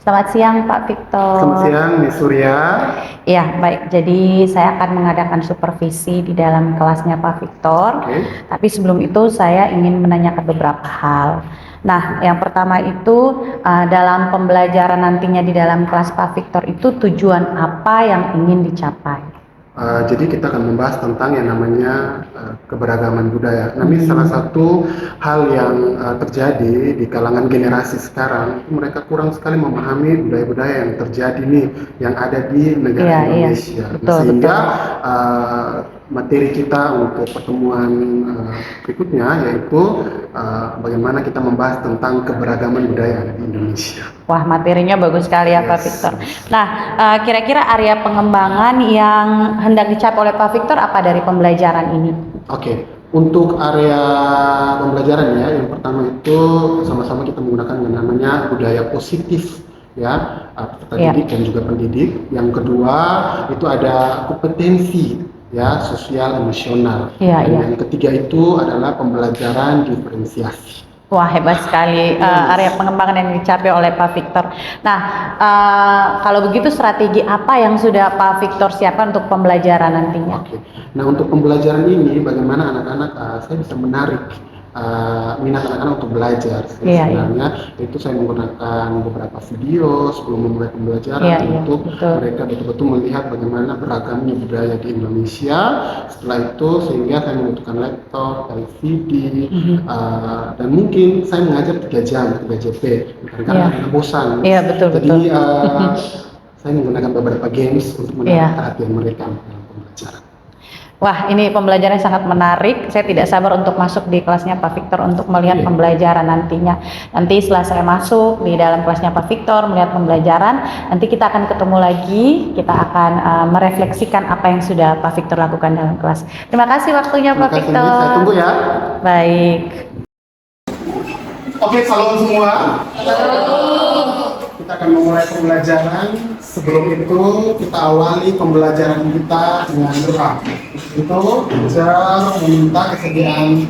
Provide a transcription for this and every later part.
Selamat siang Pak Victor. Selamat siang, Ms. Surya. Ya, baik. Jadi saya akan mengadakan supervisi di dalam kelasnya Pak Victor. Tapi sebelum itu saya ingin menanyakan beberapa hal. Nah, yang pertama itu dalam pembelajaran nantinya di dalam kelas Pak Victor itu tujuan apa yang ingin dicapai? Jadi kita akan membahas tentang yang namanya keberagaman budaya. Nah, ini salah satu hal yang terjadi di kalangan generasi sekarang. Mereka kurang sekali memahami budaya-budaya yang terjadi nih, yang ada di negara Indonesia. Iya, betul, Sehingga materi kita untuk pertemuan berikutnya yaitu bagaimana kita membahas tentang keberagaman budaya di Indonesia. Wah, materinya bagus sekali ya Pak Victor. Nah, kira-kira area pengembangan yang hendak dicapai oleh Pak Victor apa dari pembelajaran ini? Oke, untuk area pembelajaran ya, yang pertama itu sama-sama kita menggunakan yang namanya budaya positif ya, peserta didik dan juga pendidik. Yang kedua itu ada kompetensi ya, sosial emosional. Yang ketiga itu adalah pembelajaran diferensiasi. Wah, hebat sekali area pengembangan yang dicapai oleh Pak Victor. Nah, kalau begitu strategi apa yang sudah Pak Victor siapkan untuk pembelajaran nantinya? Oke. Nah, untuk pembelajaran ini bagaimana anak-anak saya bisa menarik minat anak-anak untuk belajar. Sebenarnya itu saya menggunakan beberapa video sebelum memulai pembelajaran untuk mereka betul-betul melihat bagaimana beragamnya budaya di Indonesia. Setelah itu sehingga saya membutuhkan laptop, LCD, dan mungkin saya mengajar 3 jam, 3 JP karena bosan. Jadi saya menggunakan beberapa games untuk menarik perhatian mereka dalam pembelajaran. Wah, ini pembelajaran sangat menarik. Saya tidak sabar untuk masuk di kelasnya Pak Victor untuk melihat pembelajaran nantinya. Nanti setelah saya masuk di dalam kelasnya Pak Victor, melihat pembelajaran, nanti kita akan ketemu lagi. Kita akan merefleksikan apa yang sudah Pak Victor lakukan dalam kelas. Terima kasih waktunya Pak Victor. Saya tunggu ya. Baik. Oke, salam semua. Kita akan memulai pembelajaran. Sebelum itu kita awali pembelajaran kita dengan doa. Itu saya meminta kesediaan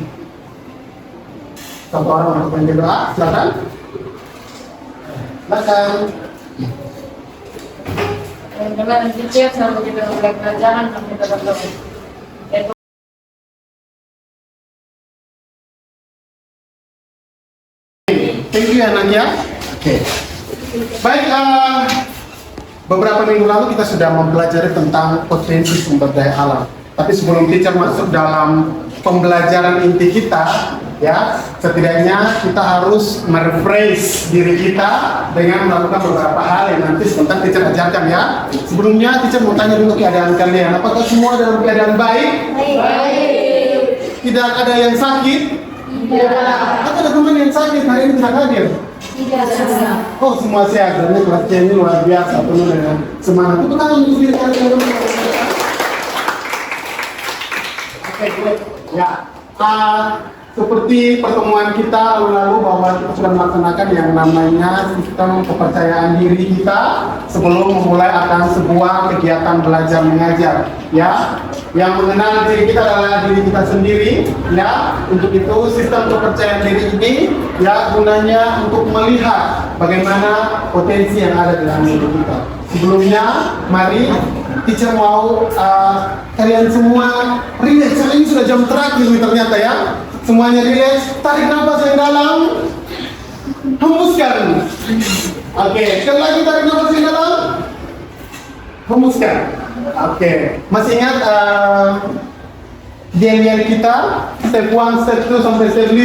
satu orang untuk berdoa. Silakan. Silakan. Teman-teman teacher sama kita mulai pelajaran kami tetap berdoa. Thank you anak ya. Oke. Baik, beberapa minggu lalu kita sudah mempelajari tentang potensi sumber daya alam. Tapi sebelum teacher masuk dalam pembelajaran inti kita, ya, setidaknya kita harus merefresh diri kita dengan melakukan beberapa hal yang nanti sebentar teacher ajarkan ya. Sebelumnya teacher mau tanya dulu keadaan kalian. Apakah semua dalam keadaan baik? Baik. Tidak ada yang sakit? Tidak. Atau ada teman yang sakit hari ini tidak hadir? Tidak. Oh, semua sehat. Ini kelas C ini luar biasa, penuh dengan semangat. Tepuk tangan untuk diri kalian. Oke, ya. Seperti pertemuan kita lalu bahwa kita sudah melaksanakan yang namanya sistem kepercayaan diri kita sebelum memulai akan sebuah kegiatan belajar mengajar, ya. Yang mengenal diri kita adalah diri kita sendiri, ya. Untuk itu sistem kepercayaan diri ini, ya, gunanya untuk melihat bagaimana potensi yang ada dalam diri kita. Sebelumnya, mari teacher mau kalian semua relax. Ini sudah jam terakhir nih ternyata ya. Semuanya relax, tarik nafas yang dalam, hembuskan. Oke, sekali lagi tarik nafas yang dalam, hembuskan. Oke, masih ingat diam-diam kita step 1, step 2 sampai step 5?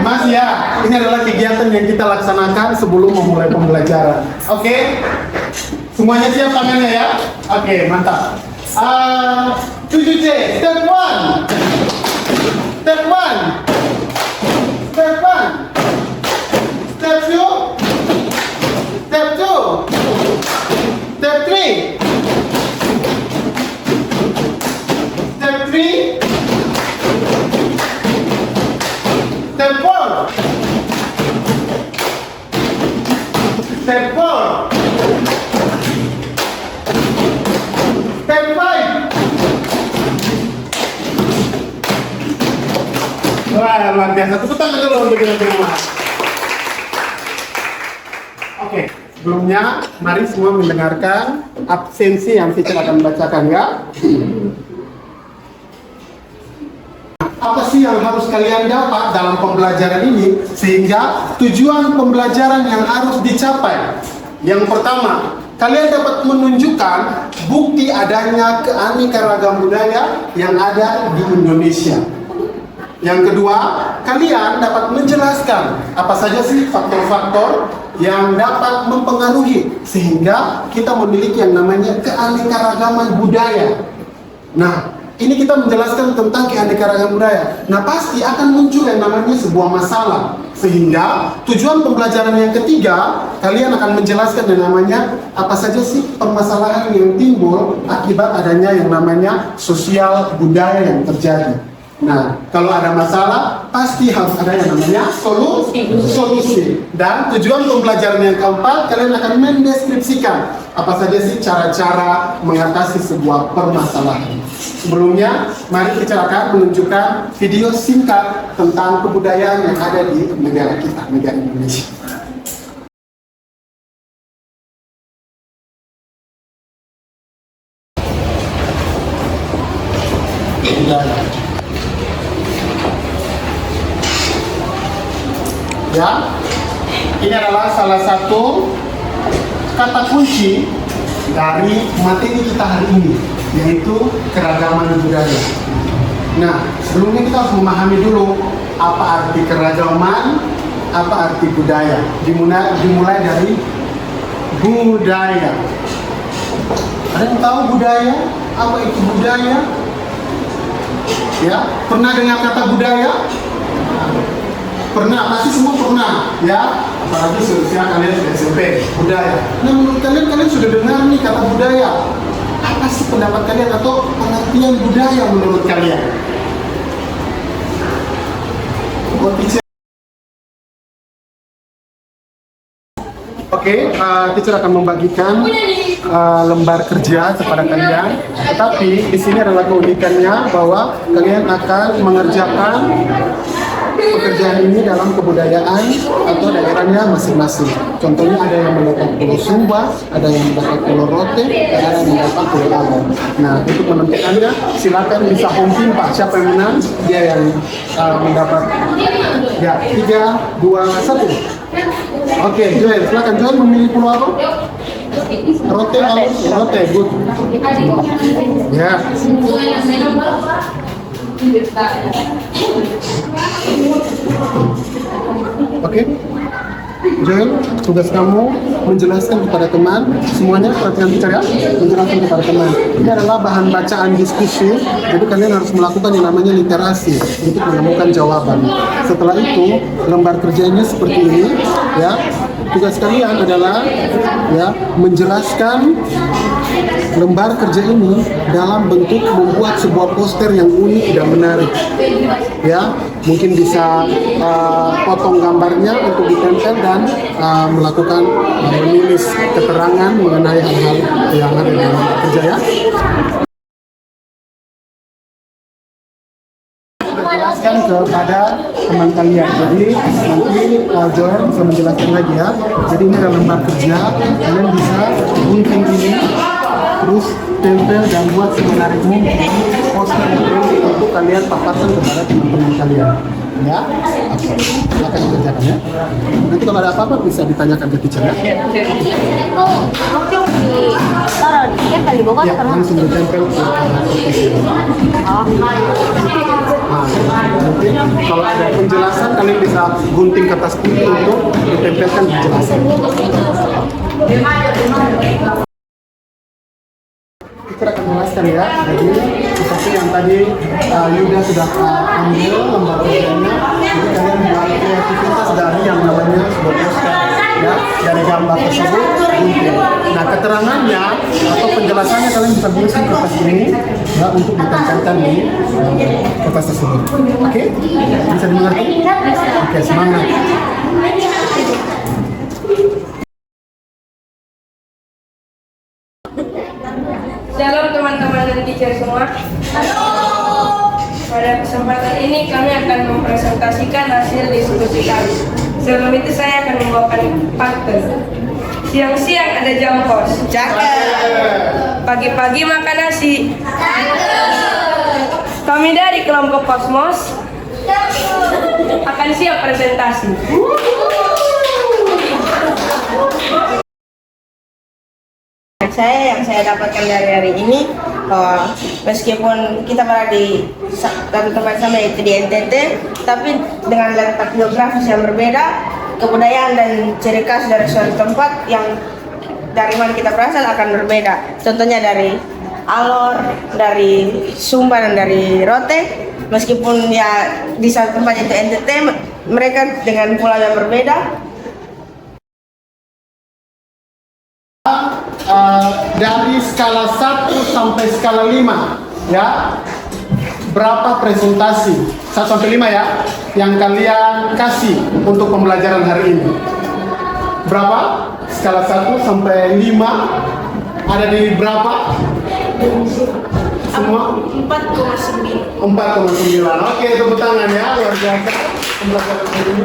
Masih ya. Ini adalah kegiatan yang kita laksanakan sebelum memulai pembelajaran. Oke, semuanya siap tangannya ya? Oke, mantap. 7C, step 1. Step 1. Step 1. Step 2. Step 2. Step 3. Step 3. Step 4. Step 4. Step 5. Wah, luar biasa. Tepuk tangan dulu untuk kita semua. Oke, Oke, sebelumnya mari semua mendengarkan absensi yang teacher akan bacakan ya. Apa sih yang harus kalian dapat dalam pembelajaran ini sehingga tujuan pembelajaran yang harus dicapai? Yang pertama, kalian dapat menunjukkan bukti adanya keanekaragaman budaya yang ada di Indonesia. Yang kedua, kalian dapat menjelaskan apa saja sih faktor-faktor yang dapat mempengaruhi sehingga kita memiliki yang namanya keanekaragaman budaya. Nah, ini kita menjelaskan tentang keanekaragaman budaya. Nah, pasti akan muncul yang namanya sebuah masalah. Sehingga tujuan pembelajaran yang ketiga, kalian akan menjelaskan yang namanya apa saja sih permasalahan yang timbul akibat adanya yang namanya sosial budaya yang terjadi. Nah, kalau ada masalah, pasti harus ada yang namanya solusi. Dan tujuan pembelajaran yang keempat, kalian akan mendeskripsikan apa saja sih cara-cara mengatasi sebuah permasalahan. Sebelumnya, mari kita akan menunjukkan video singkat tentang kebudayaan yang ada di negara kita, negara Indonesia. Ya, ini adalah salah satu kata kunci dari materi kita hari ini, yaitu keragaman budaya. Nah, sebelumnya kita harus memahami dulu apa arti keragaman, apa arti budaya. Dimulai dari budaya. Ada yang tahu budaya? Apa itu budaya? Ya, pernah dengar kata budaya? Pernah, pasti semua pernah, ya. Apalagi seusia kalian sudah SMP, budaya. Nah, menurut kalian sudah dengar nih kata budaya. Apa sih pendapat kalian atau pengertian budaya menurut kalian? Oke, teacher akan membagikan lembar kerja kepada kalian. Tetapi di sini adalah keunikannya bahwa kalian akan mengerjakan pekerjaan ini dalam kebudayaan atau daerahnya masing-masing. Contohnya ada yang mendapat Pulau Sumba, ada yang mendapat Pulau Rote, ada yang mendapat Pulau Alor. Nah, untuk menentukannya, silakan bisa home team Pak. Siapa yang menang, dia yang mendapat. Ya, 3, 2, 1. Oke, Joel, silakan Joel memilih pulau apa? Rote, Alor, Rote, good. Ya. Oke, Joel, tugas kamu menjelaskan kepada teman, semuanya perhatian teacher ya, menjelaskan kepada teman. Ini adalah bahan bacaan diskusi, jadi kalian harus melakukan yang namanya literasi untuk menemukan jawaban. Setelah itu, lembar kerjanya seperti ini, ya. Tugas kalian adalah ya menjelaskan lembar kerja ini dalam bentuk membuat sebuah poster yang unik dan menarik. Ya, mungkin bisa potong gambarnya untuk ditempel dan melakukan menulis keterangan mengenai hal-hal yang ada di dalam kerja ya. Jelaskan kepada teman kalian. Jadi nanti Joel bisa menjelaskan lagi ya. Jadi ini adalah lembar kerja. Kalian bisa gunting ini, terus tempel dan buat semenarik mungkin poster ini untuk kalian paparkan kepada teman-teman kalian. Ya, oke. Silakan dikerjakan ya. Nanti kalau ada apa-apa bisa ditanyakan ke teacher ya. Ya, langsung ditempel ke nanti kalau ada penjelasan kalian bisa gunting kertas putih untuk ditempelkan penjelasan. Kita akan menjelaskan ya. Jadi seperti yang tadi Yuda sudah ambil lembar kerjanya, jadi kalian buat kreativitas dari yang namanya sebuah poster ya, dari gambar tersebut gunting. Nah, keterangannya atau penjelasannya kalian bisa tulis di kertas ini ya, untuk ditempelkan di kertas tersebut. Oke? Bisa dimengerti? Oke, semangat. Shalom teman-teman dan teacher semua. Halo. Pada kesempatan ini kami akan mempresentasikan hasil diskusi kami. Sebelum itu saya akan membawakan partner. Siang-siang ada jangkos. Pagi-pagi makan nasi. Kami dari kelompok Kosmos akan siap presentasi. Yang saya dapatkan dari hari ini, meskipun kita berada di satu tempat sama yaitu di NTT, tapi dengan letak geografis yang berbeda, kebudayaan dan ciri khas dari suatu tempat yang dari mana kita berasal akan berbeda. Contohnya dari Alor, dari Sumba dan dari Rote, meskipun ya di satu tempat yaitu NTT, mereka dengan pulau yang berbeda. Dari skala 1 sampai skala 5 ya, berapa presentasi 1 sampai 5 ya yang kalian kasih untuk pembelajaran hari ini? Berapa? Skala 1 sampai 5 ada di berapa? Semua? 4,9. 4,9. Oke, tepuk tangan ya, luar biasa pembelajaran hari ini.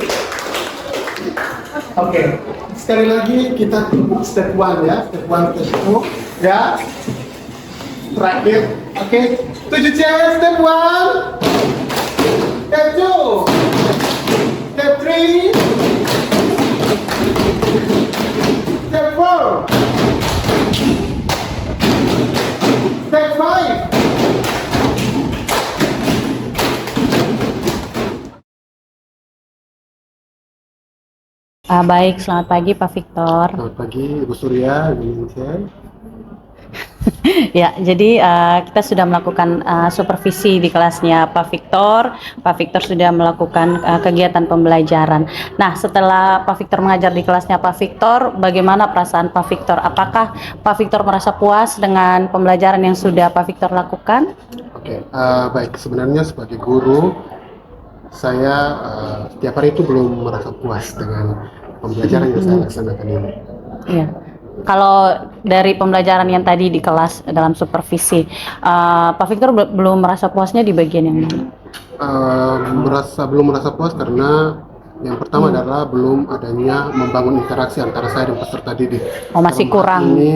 Oke, sekali lagi kita tunggu step 1 ya, step 1, step 2 ya. Terakhir, oke, 7 cewek step 1, step 2, step 3, step 4, step 5. Baik, selamat pagi Pak Victor. Selamat pagi Ibu Surya, Ibu Michelle. Ya, jadi kita sudah melakukan supervisi di kelasnya Pak Victor. Pak Victor sudah melakukan kegiatan pembelajaran. Nah, setelah Pak Victor mengajar di kelasnya Pak Victor, bagaimana perasaan Pak Victor? Apakah Pak Victor merasa puas dengan pembelajaran yang sudah Pak Victor lakukan? Oke, baik. Sebenarnya sebagai guru, saya setiap hari itu belum merasa puas dengan pembelajaran yang saya laksanakan ini. Iya. Kalau dari pembelajaran yang tadi di kelas dalam supervisi, Pak Victor belum merasa puasnya di bagian yang mana? Belum merasa puas karena yang pertama adalah belum adanya membangun interaksi antara saya dan peserta didik. Oh, masih Dalam kurang. hal ini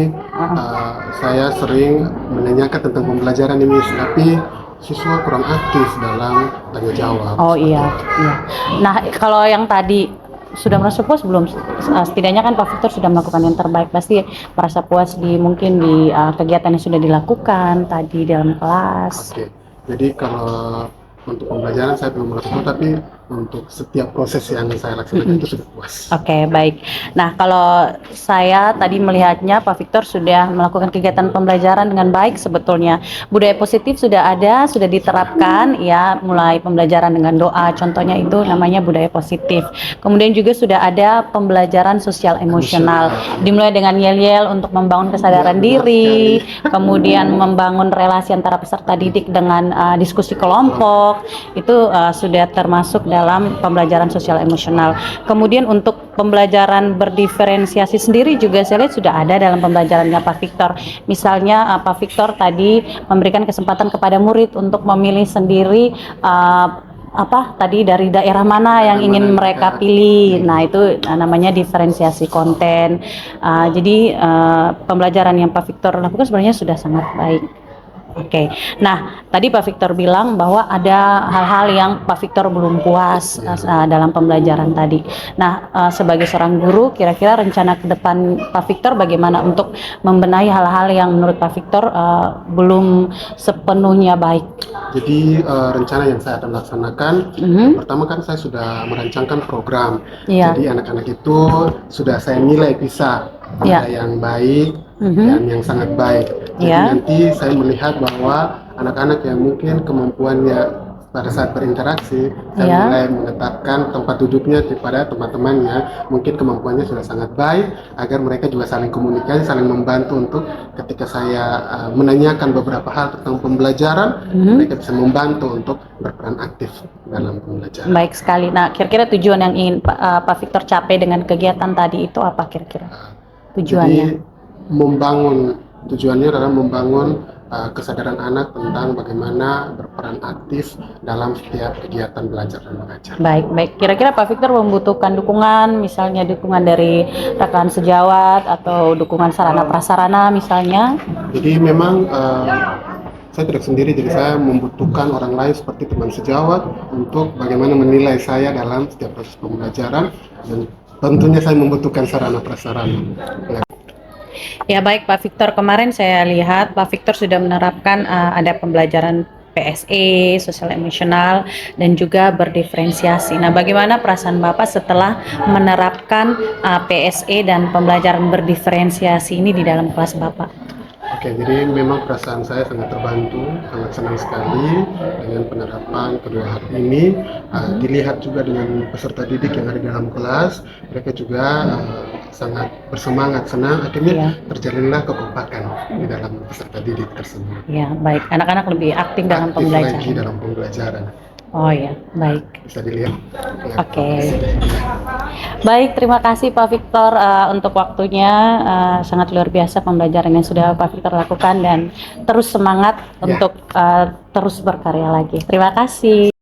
saya sering menanyakan tentang pembelajaran ini, tapi siswa kurang aktif dalam tanya jawab. Oh iya, iya. Nah, kalau yang tadi sudah merasa puas belum? Setidaknya kan Pak Victor sudah melakukan yang terbaik, pasti merasa puas di mungkin di kegiatan yang sudah dilakukan tadi dalam kelas. Oke, jadi kalau untuk pembelajaran saya belum merasa puas, tapi untuk setiap proses yang saya laksanakan itu sudah puas. Oke, baik. Nah, kalau saya tadi melihatnya Pak Victor sudah melakukan kegiatan pembelajaran dengan baik sebetulnya. Budaya positif sudah ada, sudah diterapkan ya, mulai pembelajaran dengan doa, contohnya itu namanya budaya positif. Kemudian juga sudah ada pembelajaran sosial emosional, dimulai dengan yel-yel untuk membangun kesadaran diri, kemudian membangun relasi antara peserta didik dengan diskusi kelompok, itu sudah termasuk dalam pembelajaran sosial emosional. Kemudian untuk pembelajaran berdiferensiasi sendiri juga saya lihat sudah ada dalam pembelajarannya Pak Victor. Misalnya Pak Victor tadi memberikan kesempatan kepada murid untuk memilih sendiri tadi dari daerah mana yang ingin mereka pilih. Nah, itu namanya diferensiasi konten. Jadi pembelajaran yang Pak Victor lakukan sebenarnya sudah sangat baik. Oke, nah tadi Pak Victor bilang bahwa ada hal-hal yang Pak Victor belum puas dalam pembelajaran tadi. Nah, sebagai seorang guru, kira-kira rencana ke depan Pak Victor bagaimana untuk membenahi hal-hal yang menurut Pak Victor belum sepenuhnya baik? Jadi rencana yang saya akan laksanakan, pertama kan saya sudah merancangkan program. Iya. Jadi anak-anak itu sudah saya nilai bisa ada yang baik dan yang sangat baik. Jadi nanti saya melihat bahwa anak-anak yang mungkin kemampuannya pada saat berinteraksi, saya mulai menetapkan tempat duduknya kepada teman-temannya, mungkin kemampuannya sudah sangat baik, agar mereka juga saling komunikasi, saling membantu untuk ketika saya menanyakan beberapa hal tentang pembelajaran, mereka bisa membantu untuk berperan aktif dalam pembelajaran. Baik sekali. Nah, kira-kira tujuan yang ingin Pak Victor capai dengan kegiatan tadi itu apa kira-kira tujuannya? Jadi tujuannya adalah membangun kesadaran anak tentang bagaimana berperan aktif dalam setiap kegiatan belajar dan mengajar. Baik, baik. Kira-kira Pak Victor membutuhkan dukungan, misalnya dukungan dari rekan sejawat atau dukungan sarana prasarana misalnya? Jadi memang saya tidak sendiri, jadi saya membutuhkan orang lain seperti teman sejawat untuk bagaimana menilai saya dalam setiap proses pembelajaran, dan tentunya saya membutuhkan sarana prasarana. Ya baik Pak Victor, kemarin saya lihat Pak Victor sudah menerapkan ada pembelajaran PSE, sosial emosional, dan juga berdiferensiasi. Nah, bagaimana perasaan Bapak setelah menerapkan PSE dan pembelajaran berdiferensiasi ini di dalam kelas Bapak? Oke, jadi memang perasaan saya sangat terbantu, sangat senang sekali dengan penerapan kedua hal ini. Dilihat juga dengan peserta didik yang ada di dalam kelas, mereka juga sangat bersemangat, senang. Akhirnya terjalinlah kekompakan di dalam peserta didik tersebut. Ya, baik. Anak-anak lebih aktif dalam Aktif pembelajaran. lagi dalam pembelajaran. Oh ya, baik. Bisa dilihat. Oke. Baik, terima kasih Pak Victor untuk waktunya. Sangat luar biasa pembelajaran yang sudah Pak Victor lakukan, dan terus semangat untuk terus berkarya lagi. Terima kasih.